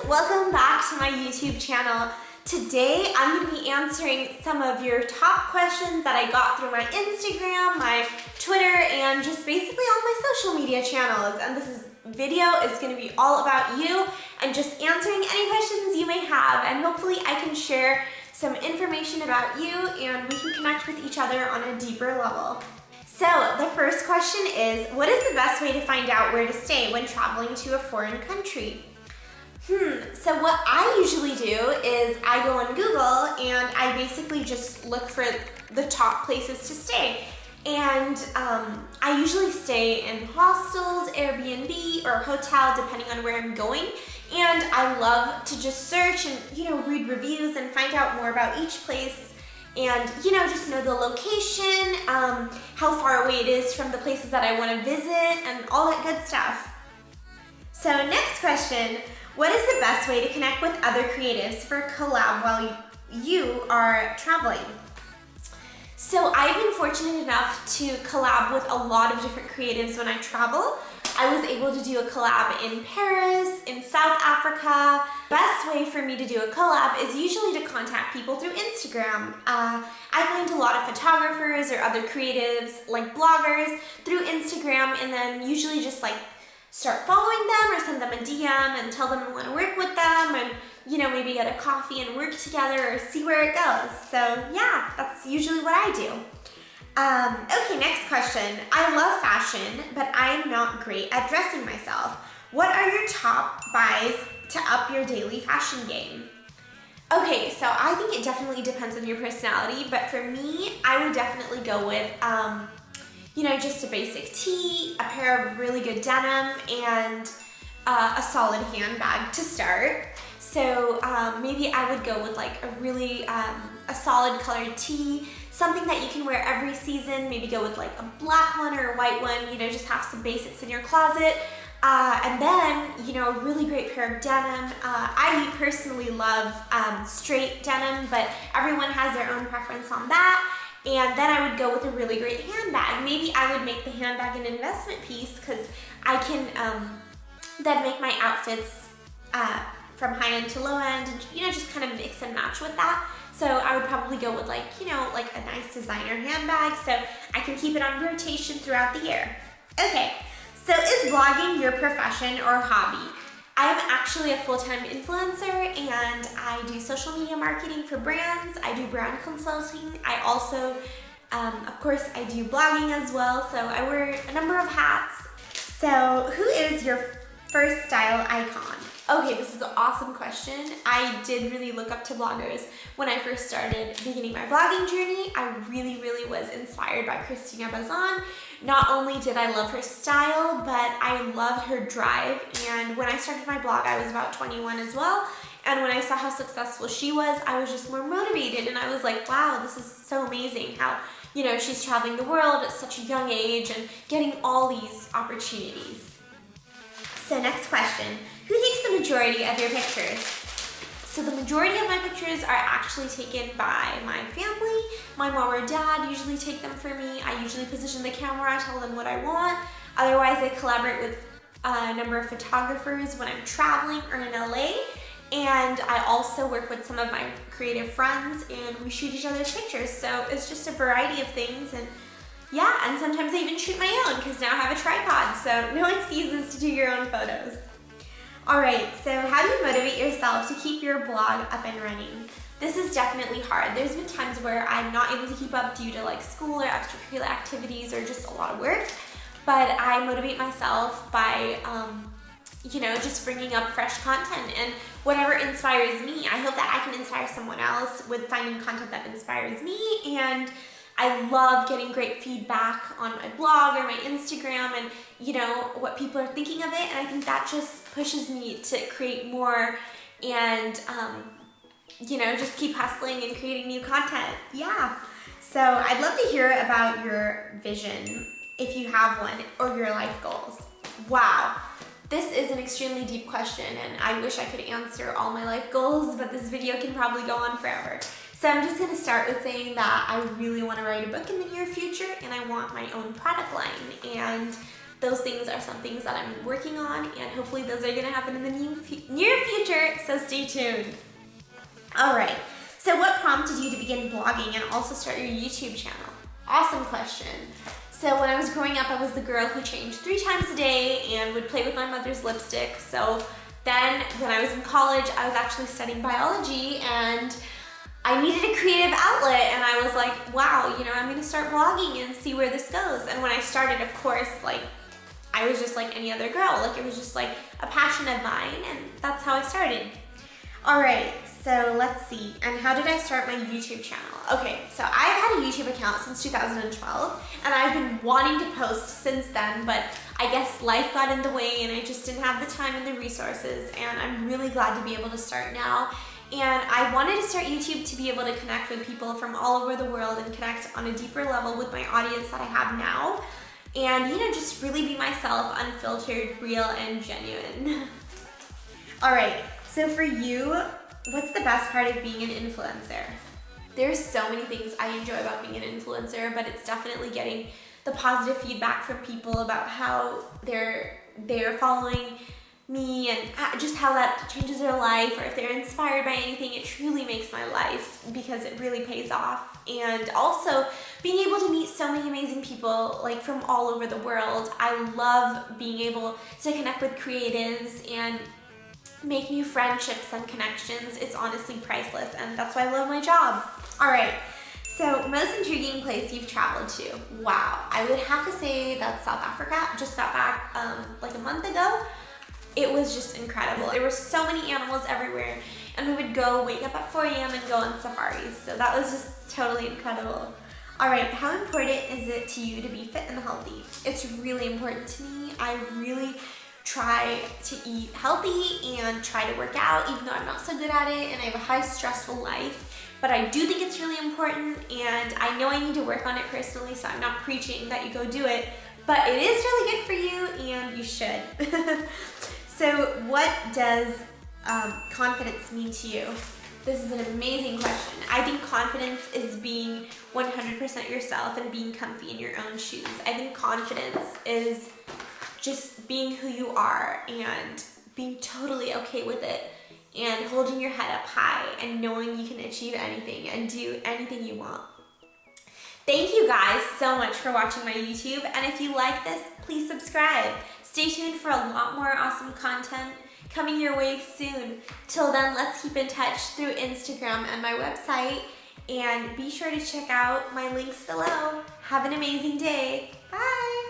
welcome back to my YouTube channel. Today I'm going to be answering some of your top questions that I got through my Instagram, my Twitter, and just basically all my social media channels. And this video is going to be all about you and just answering any questions you may have, and hopefully I can share some information about you and we can connect with each other on a deeper level. So the first question is, what is the best way to find out where to stay when traveling to a foreign country? So what I usually do is I go on Google and I basically just look for the top places to stay. And I usually stay in hostels, Airbnb, or hotel, depending on where I'm going. And I love to just search and, read reviews and find out more about each place. And, just know the location, how far away it is from the places that I want to visit, and all that good stuff. So next question, what is the best way to connect with other creatives for a collab while you are traveling? So I've been fortunate enough to collab with a lot of different creatives when I travel. I was able to do a collab in Paris, in South Africa. Best way for me to do a collab is usually to contact people through Instagram. I find a lot of photographers or other creatives, like bloggers, through Instagram, and then usually just start following them or send them a DM and tell them I want to work with them and, maybe get a coffee and work together or see where it goes. So yeah, that's usually what I do. Okay, next question. I love fashion, but I'm not great at dressing myself. What are your top buys to up your daily fashion game? Okay, so I think it definitely depends on your personality, but for me, I would definitely go with, just a basic tee, a pair of really good denim, and a solid handbag to start. So maybe I would go with a really, a solid colored tee, something that you can wear every season. Maybe go with a black one or a white one, just have some basics in your closet. And then, a really great pair of denim. I personally love straight denim, but everyone has their own preference on that. And then I would go with a really great handbag. Maybe I would make the handbag an investment piece because I can then make my outfits from high end to low end, and just kind of mix and match with that. So I would probably go with a nice designer handbag so I can keep it on rotation throughout the year. Okay, so is vlogging your profession or hobby? I'm actually a full-time influencer and I do social media marketing for brands. I do brand consulting. I also, of course, I do blogging as well. So I wear a number of hats. So who is your first style icon? Okay, this is an awesome question. I did really look up to bloggers when I first started beginning my blogging journey. I really was inspired by Christina Bazan. Not only did I love her style, but I loved her drive. And when I started my blog, I was about 21 as well. And when I saw how successful she was, I was just more motivated. And I was like, wow, this is so amazing how, she's traveling the world at such a young age and getting all these opportunities. So next question, who takes the majority of your pictures? So the majority of my pictures are actually taken by my family. My mom or dad usually take them for me. I usually position the camera, tell them what I want. Otherwise, I collaborate with a number of photographers when I'm traveling or in LA. And I also work with some of my creative friends and we shoot each other's pictures. So it's just a variety of things. And yeah, and sometimes I even shoot my own because now I have a tripod, so no excuses to do your own photos. All right, so how do you motivate yourself to keep your blog up and running? This is definitely hard. There's been times where I'm not able to keep up due to school or extracurricular activities or just a lot of work, but I motivate myself by, just bringing up fresh content and whatever inspires me. I hope that I can inspire someone else with finding content that inspires me, and I love getting great feedback on my blog or my Instagram and, what people are thinking of it. And I think that just pushes me to create more and, just keep hustling and creating new content. Yeah. So I'd love to hear about your vision, if you have one, or your life goals. Wow. This is an extremely deep question and I wish I could answer all my life goals, but this video can probably go on forever. So I'm just gonna start with saying that I really wanna write a book in the near future and I want my own product line. And those things are some things that I'm working on, and hopefully those are gonna happen in the near future, so stay tuned. All right, so what prompted you to begin blogging and also start your YouTube channel? Awesome question. So when I was growing up, I was the girl who changed 3 times a day and would play with my mother's lipstick. So then when I was in college, I was actually studying biology, and I needed a creative outlet, and I was like, wow, you know, I'm gonna start blogging and see where this goes. And when I started, of course, like, I was just like any other girl. Like, it was just like a passion of mine, and that's how I started. All right, so let's see. And how did I start my YouTube channel? Okay, so I've had a YouTube account since 2012, and I've been wanting to post since then, but I guess life got in the way, and I just didn't have the time and the resources, and I'm really glad to be able to start now. And I wanted to start YouTube to be able to connect with people from all over the world and connect on a deeper level with my audience that I have now. And, you know, just really be myself, unfiltered, real, and genuine. All right, so for you, what's the best part of being an influencer? There's so many things I enjoy about being an influencer, but it's definitely getting the positive feedback from people about how they're following me and just how that changes their life, or if they're inspired by anything. It truly makes my life because it really pays off. And also being able to meet so many amazing people like from all over the world. I love being able to connect with creatives and make new friendships and connections. It's honestly priceless, and that's why I love my job. All right, so most intriguing place you've traveled to. Wow, I would have to say that's South Africa. Just got back like a month ago. It was just incredible. There were so many animals everywhere, and we would go wake up at 4 a.m. and go on safaris. So that was just totally incredible. All right, how important is it to you to be fit and healthy? It's really important to me. I really try to eat healthy and try to work out, even though I'm not so good at it and I have a high stressful life. But I do think it's really important, and I know I need to work on it personally, so I'm not preaching that you go do it, but it is really good for you, and you should. So what does confidence mean to you? This is an amazing question. I think confidence is being 100% yourself and being comfy in your own shoes. I think confidence is just being who you are and being totally okay with it, and holding your head up high and knowing you can achieve anything and do anything you want. Thank you guys so much for watching my YouTube, and if you like this, please subscribe. Stay tuned for a lot more awesome content coming your way soon. Till then, let's keep in touch through Instagram and my website, and be sure to check out my links below. Have an amazing day. Bye.